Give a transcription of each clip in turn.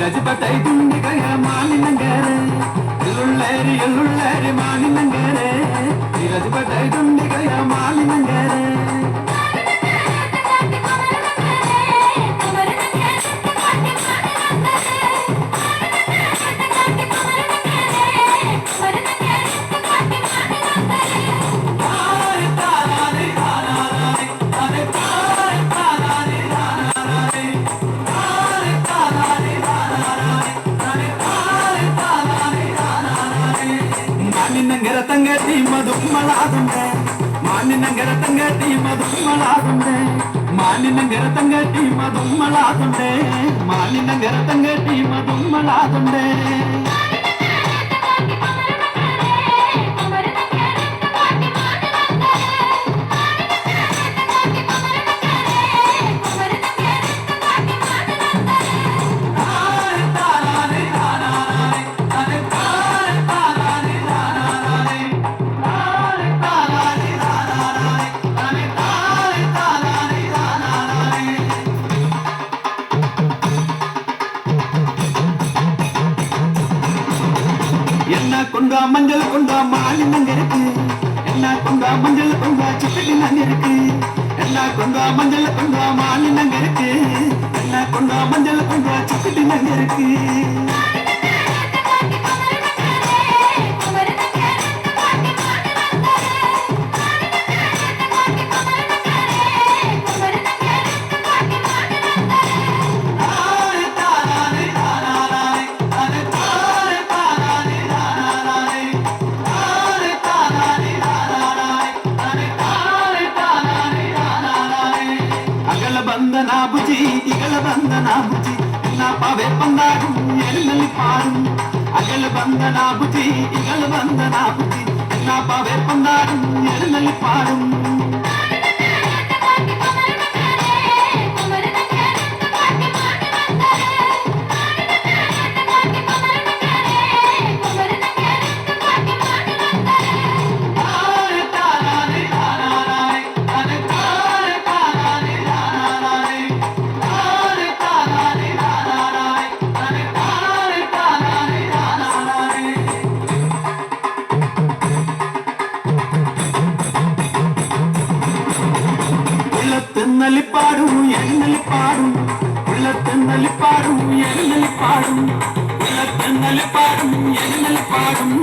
ವಿರಜಪಟೈ ತುಂಡಿಗಯ ಮಾಲಿನಂಗರೆ ಎಳ್ಳುಳ್ಳೇರಿ ಮಾಲಿನಂಗರೆ ವಿರಜಪಟೈ ತುಂಡಿಗಯ ಮಾಲಿನಂಗರೆ ಮಾನಿನಂಗರ ತಂಗತಿ ಮಧುಮಲಾದುಂಡೆ ಮಾನಿನಂಗರ ತಂಗತಿ ಮಧುಮಲಾದುಂಡೆ ಮಾನಿನಂಗರ ತಂಗತಿ ಮಧುಮಲಾದುಂಡೆ ಮಾನಿನಂಗರ ತಂಗತಿ ಮಧುಮಲಾದುಂಡೆ என்ன கொண்டா மஞ்சள் கொண்டா மாலினங்க இருக்கு என்ன கொண்டா மஞ்சள் கொண்டா சிக்கடி நங்க இருக்கு என்ன கொண்டா மஞ்சள் கொண்டா மாலினங்க இருக்கு என்ன கொண்டா மஞ்சள் கொண்டா சிக்கடி நங்க இருக்கு ಬಂದನಾ ಬುಜಿ ಇಗಳ ಬಂದನಾ ಬುಜಿ ನಾ ಪಾವೆ ಬಂದಾಡು ಎಲ್ಲಿ ಪಾಡು ಅಗಳ ಬಂದನಾ ಬುಜಿ ಇಗಳ ಬಂದನಾ ಬುಜಿ ನಾ ಪಾವೆ ಬಂದಾಡು ಎಲ್ಲಿ ಪಾಡು உள்ளத்தன்னலி பாடும் எண்ணலி பாடும் உள்ளத்தன்னலி பாடும் எண்ணலி பாடும் உள்ளத்தன்னலி பாடும் எண்ணலி பாடும்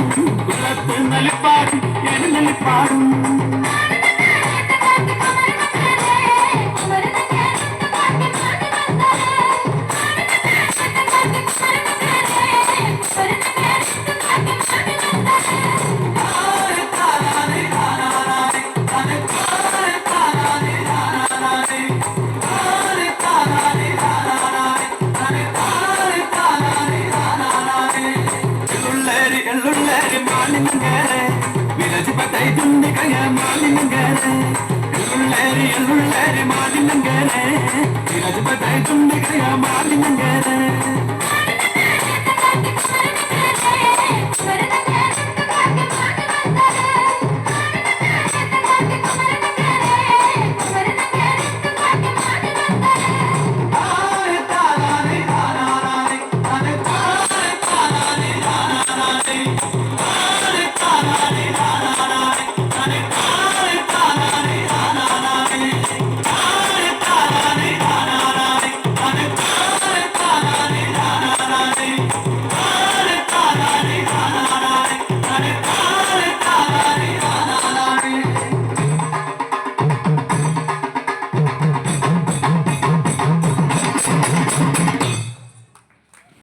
உள்ளத்தன்னலி பாடும் எண்ணலி பாடும் ಎಳ್ಳುಳ್ಳೇರಿ ಮಾಲಿನಂಗರೆ ವಿರಜಪಟೈ ತುಂಡಿಗಯ ಮಾಲಿನಂಗರೆ ಎಳ್ಳುಳ್ಳೇರಿ ಮಾಲಿನಂಗರೆ ವಿರಜಪಟೈ ತುಂಡಿಗಯ ಮಾಲಿನಂಗರೆ